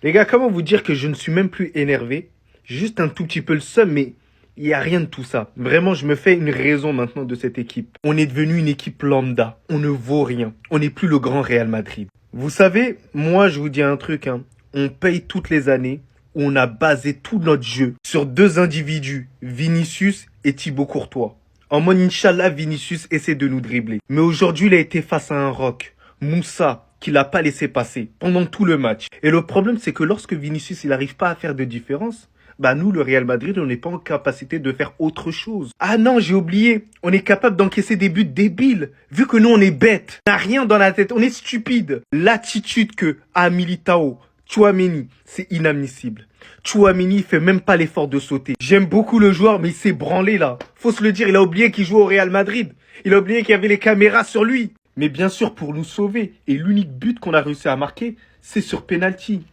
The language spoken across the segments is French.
Les gars, comment vous dire que je ne suis même plus énervé? Juste un tout petit peu le seum, mais il n'y a rien de tout ça. Vraiment, je me fais une raison maintenant de cette équipe. On est devenu une équipe lambda. On ne vaut rien. On n'est plus le grand Real Madrid. Vous savez, moi, je vous dis un truc, hein. On paye toutes les années. On a basé tout notre jeu sur deux individus, Vinicius et Thibaut Courtois. En mode, Inch'Allah, Vinicius essaie de nous dribbler. Mais aujourd'hui, il a été face à un roc. Moussa, qui l'a pas laissé passer pendant tout le match. Et le problème, c'est que lorsque Vinicius, il n'arrive pas à faire de différence, bah nous, le Real Madrid, on n'est pas en capacité de faire autre chose. Ah non, j'ai oublié. On est capable d'encaisser des buts débiles. Vu que nous, on est bêtes. On n'a rien dans la tête. On est stupide. L'attitude que a Militao, Tchouaméni, c'est inadmissible. Tchouaméni, il fait même pas l'effort de sauter. J'aime beaucoup le joueur, mais il s'est branlé là. Faut se le dire, il a oublié qu'il jouait au Real Madrid. Il a oublié qu'il y avait les caméras sur lui. Mais bien sûr, pour nous sauver. Et l'unique but qu'on a réussi à marquer, c'est sur penalty.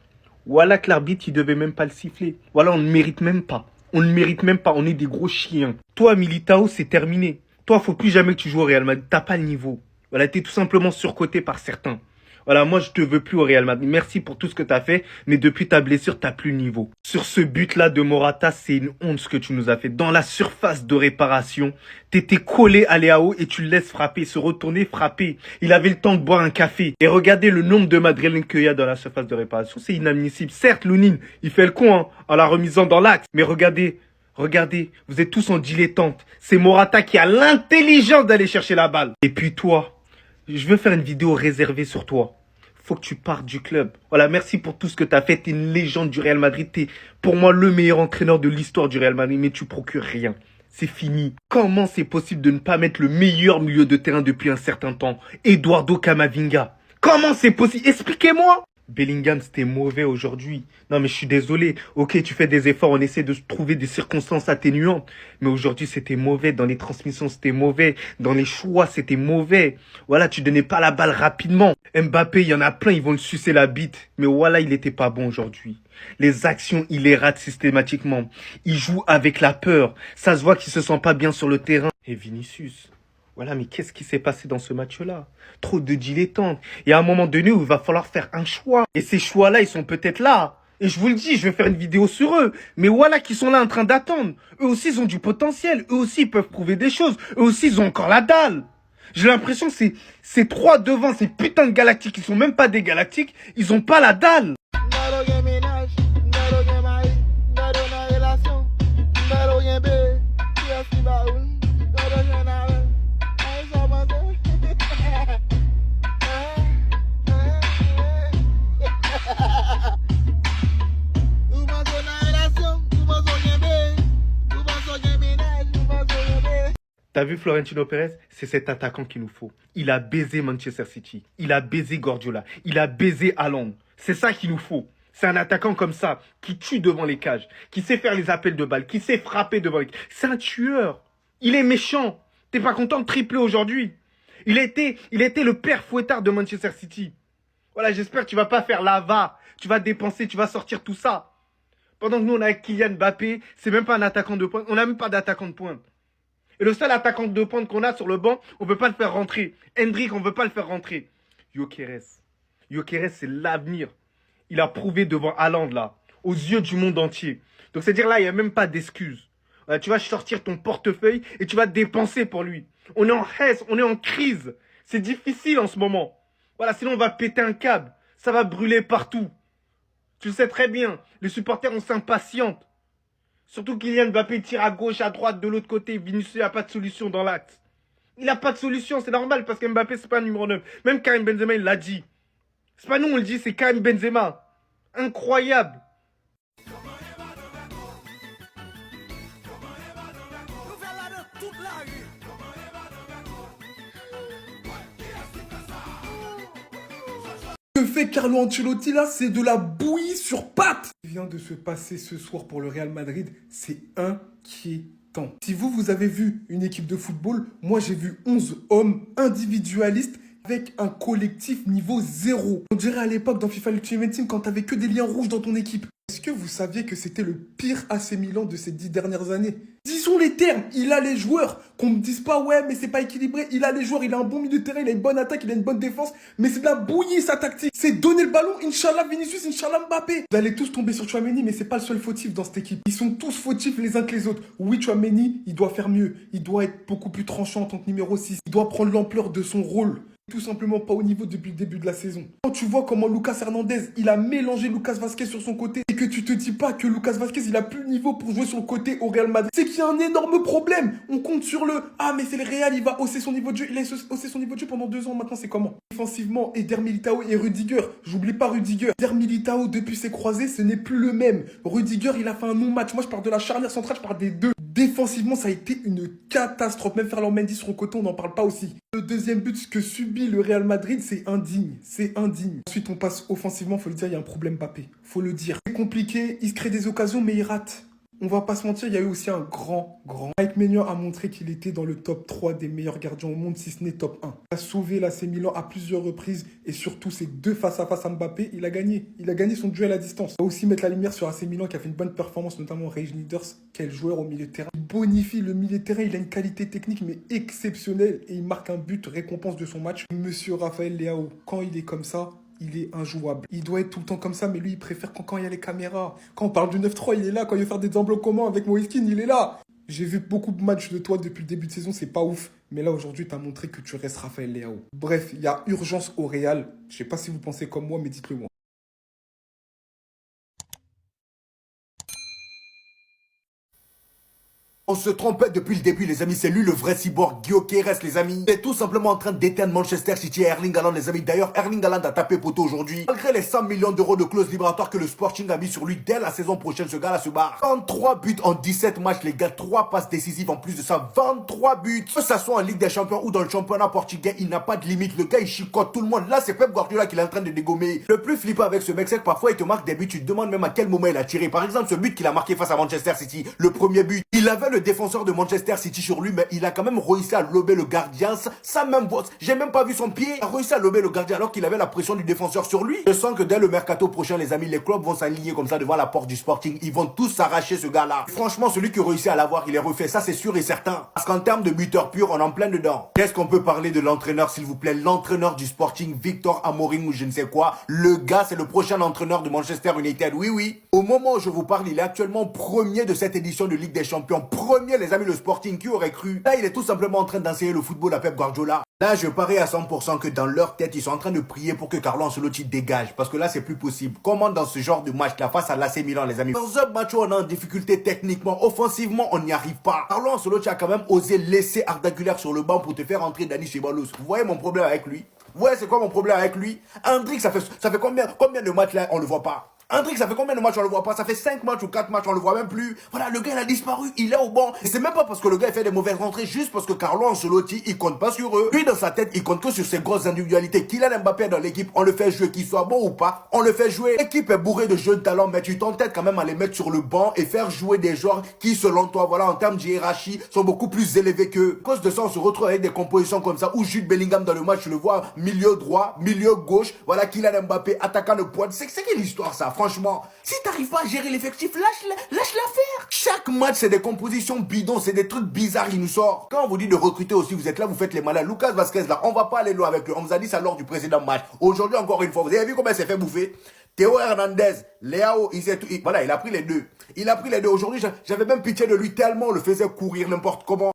Voilà que l'arbitre, il devait même pas le siffler. Voilà, on ne mérite même pas. On ne mérite même pas. On est des gros chiens. Toi, Militao, c'est terminé. Toi, faut plus jamais que tu joues au Real Madrid. T'as pas le niveau. Voilà, t'es tout simplement surcoté par certains. Voilà, moi, je te veux plus au Real Madrid. Merci pour tout ce que t'as fait, mais depuis ta blessure, t'as plus le niveau. Sur ce but-là de Morata, c'est une honte ce que tu nous as fait. Dans la surface de réparation, t'étais collé à Léao et tu le laisses frapper, se retourner, frapper. Il avait le temps de boire un café. Et regardez le nombre de madrilènes qu'il y a dans la surface de réparation. C'est inadmissible. Certes, Lounine, il fait le con, hein, en la remisant dans l'axe. Mais regardez, vous êtes tous en dilettante. C'est Morata qui a l'intelligence d'aller chercher la balle. Et puis toi, je veux faire une vidéo réservée sur toi. Faut que tu partes du club. Voilà, merci pour tout ce que tu as fait. T'es une légende du Real Madrid. T'es pour moi le meilleur entraîneur de l'histoire du Real Madrid. Mais tu procures rien. C'est fini. Comment c'est possible de ne pas mettre le meilleur milieu de terrain depuis un certain temps? Eduardo Camavinga. Comment c'est possible? Expliquez-moi. Bellingham, c'était mauvais aujourd'hui. Non, mais je suis désolé. Ok, tu fais des efforts, on essaie de trouver des circonstances atténuantes. Mais aujourd'hui, c'était mauvais. Dans les transmissions, c'était mauvais. Dans les choix, c'était mauvais. Voilà, tu donnais pas la balle rapidement. Mbappé, il y en a plein, ils vont le sucer la bite. Mais voilà, il était pas bon aujourd'hui. Les actions, il les rate systématiquement. Il joue avec la peur. Ça se voit qu'il se sent pas bien sur le terrain. Et Vinicius. Voilà, mais qu'est-ce qui s'est passé dans ce match-là? Trop de dilettantes. Et à un moment donné où il va falloir faire un choix. Et ces choix-là, ils sont peut-être là. Et je vous le dis, je vais faire une vidéo sur eux. Mais voilà qu'ils sont là en train d'attendre. Eux aussi, ils ont du potentiel. Eux aussi, ils peuvent prouver des choses. Eux aussi, ils ont encore la dalle. J'ai l'impression que ces trois devant, ces putains de galactiques, ils sont même pas des galactiques, ils ont pas la dalle. T'as vu Florentino Pérez? C'est cet attaquant qu'il nous faut. Il a baisé Manchester City. Il a baisé Guardiola. Il a baisé Haaland. C'est ça qu'il nous faut. C'est un attaquant comme ça, qui tue devant les cages, qui sait faire les appels de balles, qui sait frapper devant les cages. C'est un tueur. Il est méchant. T'es pas content de tripler aujourd'hui? Il a été le père fouettard de Manchester City. Voilà, j'espère que tu vas pas faire l'ava. Tu vas dépenser, tu vas sortir tout ça. Pendant que nous, on a Kylian Mbappé, c'est même pas un attaquant de pointe. On n'a même pas d'attaquant de pointe. Et le seul attaquant de pointe qu'on a sur le banc, on ne peut pas le faire rentrer. Hendrik, on ne veut pas le faire rentrer. Gyökeres, c'est l'avenir. Il a prouvé devant Haaland, là, aux yeux du monde entier. Donc, c'est-à-dire là, il n'y a même pas d'excuses. Tu vas sortir ton portefeuille et tu vas dépenser pour lui. On est en haisse, on est en crise. C'est difficile en ce moment. Voilà, sinon on va péter un câble. Ça va brûler partout. Tu le sais très bien. Les supporters, on s'impatiente. Surtout Kylian Mbappé tire à gauche, à droite, de l'autre côté. Vinicius n'a pas de solution dans l'axe. Il n'a pas de solution, c'est normal parce que Mbappé, c'est pas un numéro 9. Même Karim Benzema, il l'a dit. C'est pas nous, on le dit, c'est Karim Benzema. Incroyable. Que fait Carlo Ancelotti là, c'est de la bouillie sur pattes. Ce qui vient de se passer ce soir pour le Real Madrid, c'est inquiétant. Si vous avez vu une équipe de football, moi j'ai vu 11 hommes individualistes avec un collectif niveau 0. On dirait à l'époque dans FIFA Ultimate Team quand t'avais que des liens rouges dans ton équipe. Est-ce que vous saviez que c'était le pire AC Milan de ces 10 dernières années? Disons les termes, il a les joueurs. Qu'on me dise pas, ouais, mais c'est pas équilibré. Il a les joueurs, il a un bon milieu de terrain, il a une bonne attaque, il a une bonne défense. Mais c'est de la bouillie sa tactique. C'est donner le ballon, Inch'Allah Vinicius, Inch'Allah Mbappé. Vous allez tous tomber sur Tchouaméni, mais c'est pas le seul fautif dans cette équipe. Ils sont tous fautifs les uns que les autres. Oui, Tchouaméni, il doit faire mieux. Il doit être beaucoup plus tranchant en tant que numéro 6. Il doit prendre l'ampleur de son rôle. Tout simplement pas au niveau depuis le début de la saison. Quand tu vois comment Lucas Hernandez, il a mélangé Lucas Vazquez sur son côté et que tu te dis pas que Lucas Vazquez, il a plus le niveau pour jouer sur le côté au Real Madrid, c'est qu'il y a un énorme problème. On compte sur le « Ah, mais c'est le Real, il va hausser son niveau de jeu. » Il a haussé son niveau de jeu pendant 2 ans. Maintenant, c'est comment? Défensivement, Eder Militao et Rudiger. J'oublie pas Rudiger. Eder Militao, depuis ses croisés, ce n'est plus le même. Rudiger, il a fait un non-match. Moi, je parle de la charnière centrale, je parle des deux. Défensivement, ça a été une catastrophe. Même Ferland Mendy sur le côté, on n'en parle pas aussi. Le deuxième but que subit le Real Madrid, c'est indigne. C'est indigne. Ensuite, on passe offensivement. Faut le dire, il y a un problème Mbappé. Faut le dire. C'est compliqué. Il se crée des occasions, mais il rate. On va pas se mentir, il y a eu aussi un grand. Mike Maignan a montré qu'il était dans le top 3 des meilleurs gardiens au monde, si ce n'est top 1. Il a sauvé l'AC Milan à plusieurs reprises et surtout ses 2 face-à-face à Mbappé, il a gagné. Il a gagné son duel à distance. On va aussi mettre la lumière sur AC Milan qui a fait une bonne performance, notamment Reijs Nieders. Quel joueur au milieu de terrain. Il bonifie le milieu de terrain, il a une qualité technique mais exceptionnelle et il marque un but récompense de son match. Monsieur Raphaël Leao, quand il est comme ça, il est injouable. Il doit être tout le temps comme ça, mais lui, il préfère quand il y a les caméras. Quand on parle du 9-3, il est là. Quand il veut faire des embloquements avec Moïskine, il est là. J'ai vu beaucoup de matchs de toi depuis le début de saison, c'est pas ouf. Mais là, aujourd'hui, tu as montré que tu restes Raphaël Leao. Bref, il y a urgence au Real. Je sais pas si vous pensez comme moi, mais dites-le moi. On se trompait depuis le début, les amis. C'est lui le vrai cyborg, Gyökeres, les amis. Il est tout simplement en train d'éteindre Manchester City et Erling Haaland, les amis. D'ailleurs, Erling Haaland a tapé poteau aujourd'hui. Malgré les 100 millions d'euros de clause libératoire que le Sporting a mis sur lui dès la saison prochaine, ce gars-là se barre. 23 buts en 17 matchs, les gars. 3 passes décisives en plus de ça. 23 buts. Que ça soit en Ligue des Champions ou dans le championnat portugais, il n'a pas de limite. Le gars, il chicote tout le monde. Là, c'est Pep Guardiola qui est en train de dégommer. Le plus flippant avec ce mec, c'est que parfois, il te marque des buts. Tu te demandes même à quel moment il a tiré. Par exemple, ce but qu'il a marqué face à Manchester City, le premier but. Il avait le défenseur de Manchester City sur lui, mais il a quand même réussi à lober le gardien. Ça même, j'ai même pas vu son pied. Il a réussi à lober le gardien alors qu'il avait la pression du défenseur sur lui. Je sens que dès le mercato prochain, les amis, les clubs vont s'aligner comme ça devant la porte du Sporting. Ils vont tous s'arracher ce gars-là. Franchement, celui qui réussit à l'avoir, il est refait. Ça, c'est sûr et certain. Parce qu'en termes de buteur pur, on est en plein dedans. Qu'est-ce qu'on peut parler de l'entraîneur, s'il vous plaît? L'entraîneur du Sporting, Victor Amorim ou je ne sais quoi. Le gars, c'est le prochain entraîneur de Manchester United. Oui, oui. Au moment où je vous parle, il est actuellement premier de cette édition de Ligue des Champions. Premier, les amis, le Sporting, qui aurait cru? Là, il est tout simplement en train d'enseigner le football à Pep Guardiola. Là, je parie à 100% que dans leur tête, ils sont en train de prier pour que Carlo Ancelotti dégage. Parce que là, c'est plus possible. Comment dans ce genre de match-là, face à l'AC Milan, les amis? Dans un match où on est en difficulté techniquement, offensivement, on n'y arrive pas. Carlo Ancelotti a quand même osé laisser Arda Güler sur le banc pour te faire entrer Dani Ceballos. Vous voyez mon problème avec lui? Vous voyez c'est quoi mon problème avec lui? Hendrik, ça fait combien de matchs là, on le voit pas? Hendrik, ça fait combien de matchs on le voit pas? Ça fait 5 matchs ou 4 matchs, on le voit même plus. Voilà, le gars il a disparu, il est au banc. Et c'est même pas parce que le gars il fait des mauvaises rentrées, juste parce que Carlo Ancelotti, il compte pas sur eux. Lui dans sa tête, il compte que sur ses grosses individualités. Kylian Mbappé dans l'équipe, on le fait jouer, qu'il soit bon ou pas, on le fait jouer. L'équipe est bourrée de jeunes talents, mais tu t'entêtes quand même à les mettre sur le banc et faire jouer des joueurs qui, selon toi, voilà, en termes de hiérarchie, sont beaucoup plus élevés qu'eux. À cause de ça, on se retrouve avec des compositions comme ça, où Jude Bellingham dans le match, tu le vois, milieu droit, milieu gauche, voilà, Kylian Mbappé, attaquant de pointe. C'est quelle histoire ça, franchement? Si t'arrives pas à gérer l'effectif, lâche-la faire. Chaque match, c'est des compositions bidons, c'est des trucs bizarres, il nous sort. Quand on vous dit de recruter aussi, vous êtes là, vous faites les malins. Lucas Vazquez, là, on va pas aller loin avec lui. On vous a dit ça lors du précédent match. Aujourd'hui, encore une fois, vous avez vu comment il s'est fait bouffer? Théo Hernandez, Leao, voilà, il a pris les deux. Il a pris les deux. Aujourd'hui, j'avais même pitié de lui tellement on le faisait courir n'importe comment.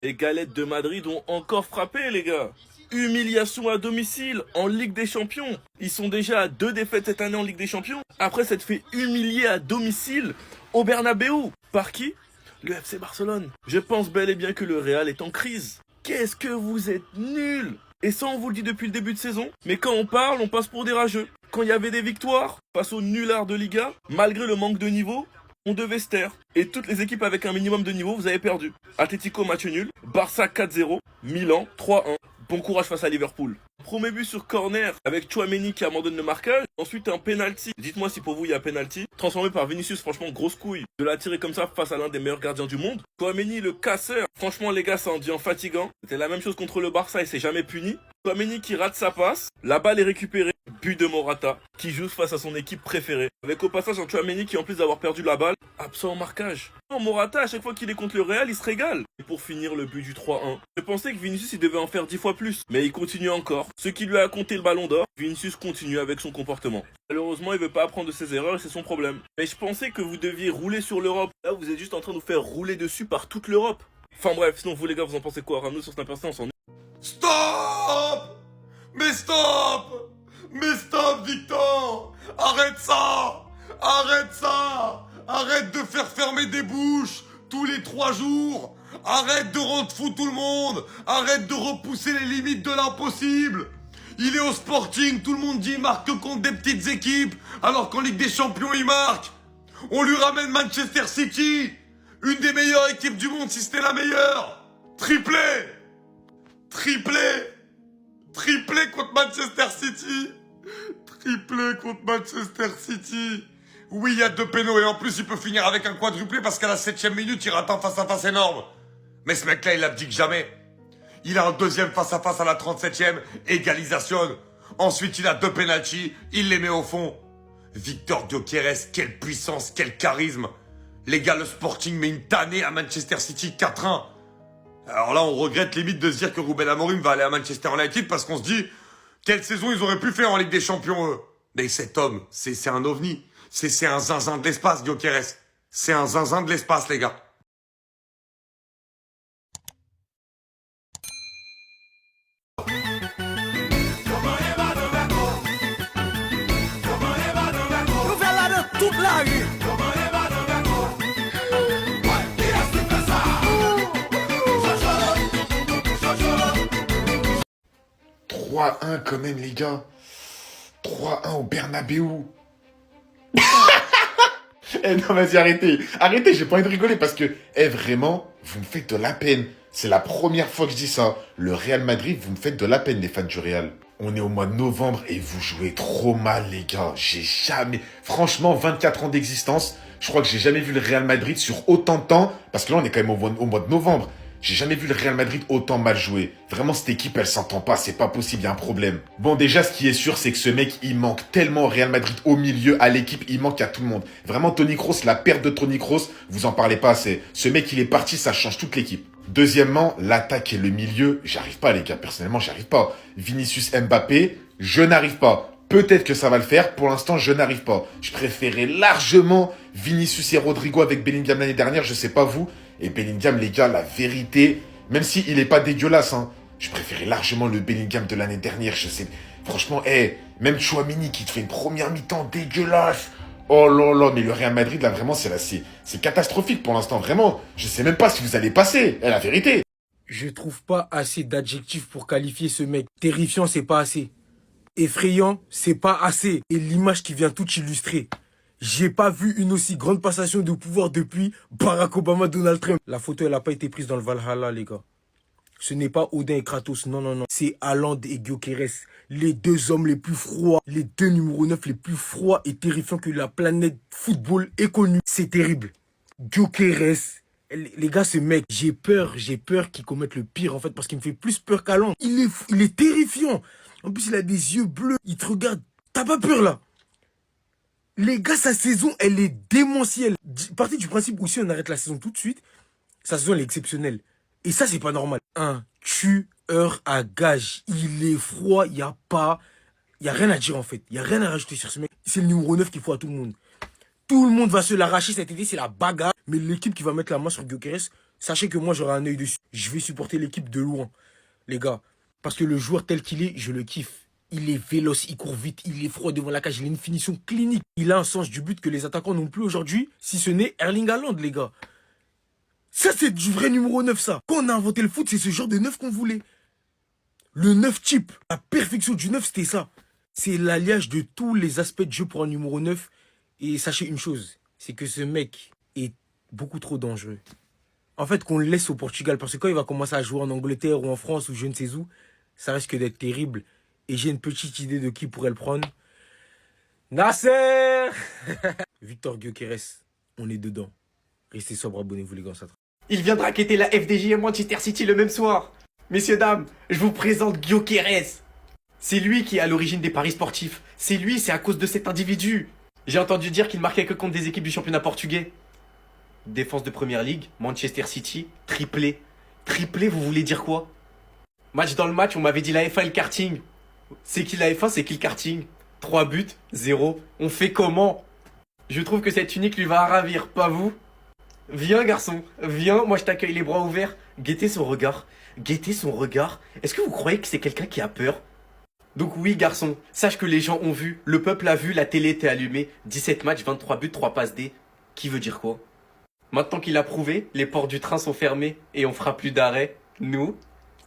Les Galettes de Madrid ont encore frappé, les gars. Humiliation à domicile en Ligue des Champions. Ils sont déjà à 2 défaites cette année en Ligue des Champions. Après s'être fait humilier à domicile au Bernabéu. Par qui? Le FC Barcelone. Je pense bel et bien que le Real est en crise. Qu'est-ce que vous êtes nuls! Et ça, on vous le dit depuis le début de saison. Mais quand on parle, on passe pour des rageux. Quand il y avait des victoires face aux nullards de Liga, malgré le manque de niveau, ont 2 vestiaires. Et toutes les équipes avec un minimum de niveau, vous avez perdu. Atlético, match nul. Barça, 4-0. Milan, 3-1. Bon courage face à Liverpool. Premier but sur corner avec Tchouaméni qui abandonne le marquage. Ensuite un penalty. Dites-moi si pour vous il y a penalty. Transformé par Vinicius, franchement grosse couille. De la tirer comme ça face à l'un des meilleurs gardiens du monde. Tchouaméni le casseur. Franchement les gars, ça en devient fatigant. C'était la même chose contre le Barça et c'est jamais puni. Tchouaméni qui rate sa passe. La balle est récupérée. But de Morata qui joue face à son équipe préférée. Avec au passage un Tchouaméni qui en plus d'avoir perdu la balle, absent au marquage. Non, Morata à chaque fois qu'il est contre le Real, il se régale. Et pour finir le but du 3-1. Je pensais que Vinicius il devait en faire 10 fois plus. Mais il continue encore. Ce qui lui a compté le ballon d'or, Vinicius continue avec son comportement. Malheureusement il veut pas apprendre de ses erreurs et c'est son problème. Mais je pensais que vous deviez rouler sur l'Europe. Là vous êtes juste en train de vous faire rouler dessus par toute l'Europe. Enfin bref, sinon vous les gars vous en pensez quoi? Ramenez sur Snapper, on s'en... Stop! Mais stop! Mais stop, Victor! Arrête ça! Arrête ça! Arrête de faire fermer des bouches tous les 3 jours! Arrête de rendre fou tout le monde! Arrête de repousser les limites de l'impossible! Il est au Sporting, tout le monde dit il marque que contre des petites équipes, alors qu'en Ligue des Champions il marque! On lui ramène Manchester City! Une des meilleures équipes du monde si c'était la meilleure! Triplé! Triplé! Triplé contre Manchester City! Triplé contre Manchester City! Oui, il y a 2 pénaux et en plus il peut finir avec un quadruplé parce qu'à la 7ème minute il rate un face-à-face énorme. Mais ce mec-là il abdique jamais. Il a un deuxième face-à-face à la 37ème, égalisation. Ensuite il a 2 pénaltys, il les met au fond. Victor Gyökeres, quelle puissance, quel charisme. Les gars, le Sporting met une tannée à Manchester City 4-1. Alors là on regrette limite de se dire que Ruben Amorim va aller à Manchester United parce qu'on se dit quelle saison ils auraient pu faire en Ligue des Champions eux. Mais cet homme, c'est un ovni. C'est un zinzin de l'espace, Gyökeres. C'est un zinzin de l'espace, les gars. Toute la rue. 3-1 quand même les gars. 3-1 au Bernabeu. Eh non vas-y arrêtez. Arrêtez, j'ai pas envie de rigoler parce que vraiment, vous me faites de la peine. C'est la première fois que je dis ça. Le Real Madrid, vous me faites de la peine les fans du Real. On est au mois de novembre et vous jouez trop mal les gars. J'ai jamais... Franchement, 24 ans d'existence, je crois que j'ai jamais vu le Real Madrid sur autant de temps. Parce que là on est quand même au mois de novembre. J'ai jamais vu le Real Madrid autant mal jouer. Vraiment, cette équipe, elle s'entend pas. C'est pas possible, il y a un problème. Bon, déjà, ce qui est sûr, c'est que ce mec, il manque tellement au Real Madrid, au milieu, à l'équipe, il manque à tout le monde. Vraiment, Toni Kroos, la perte de Toni Kroos, vous en parlez pas assez. Ce mec, il est parti, ça change toute l'équipe. Deuxièmement, l'attaque et le milieu, j'arrive pas, les gars. Personnellement, j'arrive pas. Vinicius Mbappé, je n'arrive pas. Peut-être que ça va le faire. Pour l'instant, je n'arrive pas. Je préférais largement Vinicius et Rodrigo avec Bellingham l'année dernière. Je sais pas vous. Et Bellingham, les gars, la vérité, même s'il est pas dégueulasse, hein, je préférais largement le Bellingham de l'année dernière. Je sais, franchement, même Tchouaméni qui te fait une première mi-temps dégueulasse. Oh là là, mais le Real Madrid, là, vraiment, c'est catastrophique pour l'instant. Vraiment, je sais même pas si vous allez passer. La vérité. Je trouve pas assez d'adjectifs pour qualifier ce mec. Terrifiant, c'est pas assez. Effrayant, c'est pas assez. Et l'image qui vient tout illustrer. J'ai pas vu une aussi grande passation de pouvoir depuis Barack Obama, Donald Trump. La photo, elle a pas été prise dans le Valhalla, les gars. Ce n'est pas Odin et Kratos, non, non, non. C'est Haaland et Gyökeres, les 2 hommes les plus froids, les 2 numéros 9 les plus froids et terrifiants que la planète football ait connu. C'est terrible. Gyökeres, les gars, ce mec, j'ai peur qu'il commette le pire, en fait, parce qu'il me fait plus peur qu'Haaland. Il est terrifiant. En plus, il a des yeux bleus, il te regarde. T'as pas peur, là? Les gars, sa saison, elle est démentielle. Partez du principe où si on arrête la saison tout de suite, sa saison, elle est exceptionnelle. Et ça, c'est pas normal. Un tueur à gage. Il est froid, il n'y a rien à dire en fait. Il n'y a rien à rajouter sur ce mec. C'est le numéro 9 qu'il faut à tout le monde. Tout le monde va se l'arracher cet été, c'est la bagarre. Mais l'équipe qui va mettre la main sur Gyökeres, sachez que moi, j'aurai un œil dessus. Je vais supporter l'équipe de loin, les gars. Parce que le joueur tel qu'il est, je le kiffe. Il est véloce, il court vite, il est froid devant la cage, il a une finition clinique. Il a un sens du but que les attaquants n'ont plus aujourd'hui, si ce n'est Erling Haaland, les gars. Ça, c'est du vrai numéro 9, ça. Quand on a inventé le foot, c'est ce genre de 9 qu'on voulait. Le 9 type, la perfection du 9, c'était ça. C'est l'alliage de tous les aspects de jeu pour un numéro 9. Et sachez une chose, c'est que ce mec, beaucoup trop dangereux. En fait, qu'on le laisse au Portugal, parce que quand il va commencer à jouer en Angleterre ou en France ou je ne sais où, ça risque d'être terrible. Et j'ai une petite idée de qui pourrait le prendre. Nasser Victor Gyökeres, on est dedans. Restez sobre, abonnez-vous les gars, ça. Il viendra quitter la FDJ et Manchester City le même soir. Messieurs, dames, je vous présente Gyökeres. C'est lui qui est à l'origine des paris sportifs. C'est lui, c'est à cause de cet individu. J'ai entendu dire qu'il marquait que contre des équipes du championnat portugais. Défense de première ligue, Manchester City, triplé. Triplé, vous voulez dire quoi? Match dans le match, on m'avait dit la FA et le karting. C'est qui la FA, c'est qui le karting? 3 buts, 0. On fait comment? Je trouve que cette unique lui va ravir, pas vous? Viens garçon, viens, moi je t'accueille les bras ouverts. Guettez son regard, guettez son regard. Est-ce que vous croyez que c'est quelqu'un qui a peur? Donc oui garçon, sache que les gens ont vu, le peuple a vu, la télé était allumée. 17 matchs, 23 buts, 3 passes D. Qui veut dire quoi? Maintenant qu'il a prouvé, les portes du train sont fermées et on fera plus d'arrêt. Nous,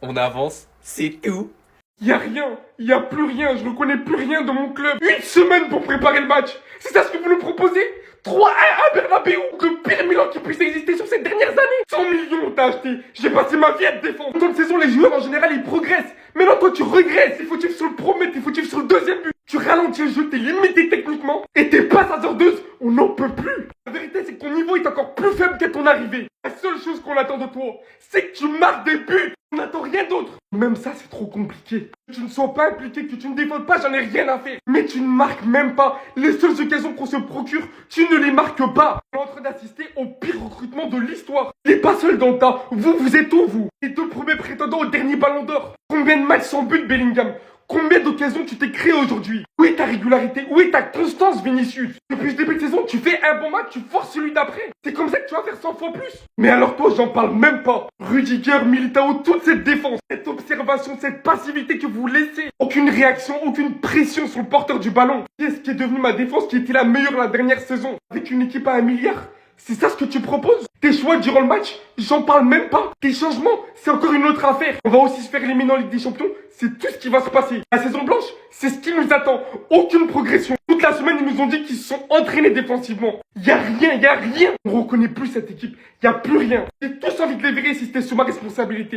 on avance, c'est tout. Y a rien, y a plus rien, je reconnais plus rien dans mon club. 8 semaines pour préparer le match. C'est ça ce que vous nous proposez? 3-1 à Bernabéu, le pire Milan qui puisse exister sur ces dernières années. 100 millions on t'a acheté, j'ai passé ma vie à te défendre. Dans une saison, les joueurs en général ils progressent. Mais là toi tu regresses, il faut tuer sur le premier, il faut tuer sur le deuxième but. Tu ralentis le jeu, t'es limité techniquement. Et tes passes hasardeuses, on n'en peut plus. La vérité c'est que ton niveau est encore plus faible qu'à ton arrivée. La seule chose qu'on attend de toi, c'est que tu marques des buts. On n'attend rien d'autre. Même ça, c'est trop compliqué. Que tu ne sois pas impliqué, que tu ne défendes pas, j'en ai rien à faire. Mais tu ne marques même pas. Les seules occasions qu'on se procure, tu ne les marques pas. On est en train d'assister au pire recrutement de l'histoire. Il n'est pas seul dans le tas. Vous êtes où, vous? Les 2 premiers prétendants au dernier ballon d'or. Combien de matchs sans but, Bellingham? Combien d'occasions tu t'es créé aujourd'hui? Où est ta régularité? Où est ta constance, Vinicius? Depuis ce début de saison, tu fais un bon match, tu forces celui d'après. C'est comme ça que tu vas faire 100 fois plus. Mais alors toi, j'en parle même pas. Rudiger, Militao, toute cette défense, cette observation, cette passivité que vous laissez. Aucune réaction, aucune pression sur le porteur du ballon. Qu'est-ce qui est devenu ma défense qui était la meilleure la dernière saison? Avec une équipe à 1 milliard? C'est ça ce que tu proposes? Tes choix durant le match, j'en parle même pas. Tes changements, c'est encore une autre affaire. On va aussi se faire éliminer en Ligue des Champions, c'est tout ce qui va se passer. La saison blanche, c'est ce qui nous attend. Aucune progression. Toute la semaine, ils nous ont dit qu'ils se sont entraînés défensivement. Y a rien. On reconnaît plus cette équipe. Y a plus rien. J'ai tous envie de les virer si c'était sous ma responsabilité.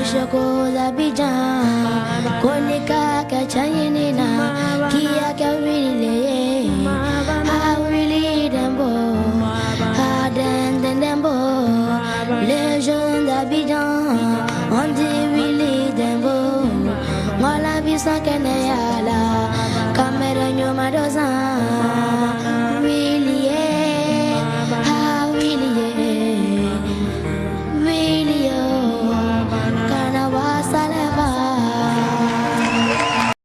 Shoko Abidjan, Konika Kachayinina, Kia Kawile, I really dembo, Aden Dembo, les jeunes d'Abidjan, on dit really dembo, moi la vie sans Kenayala, Cameroun Madosan.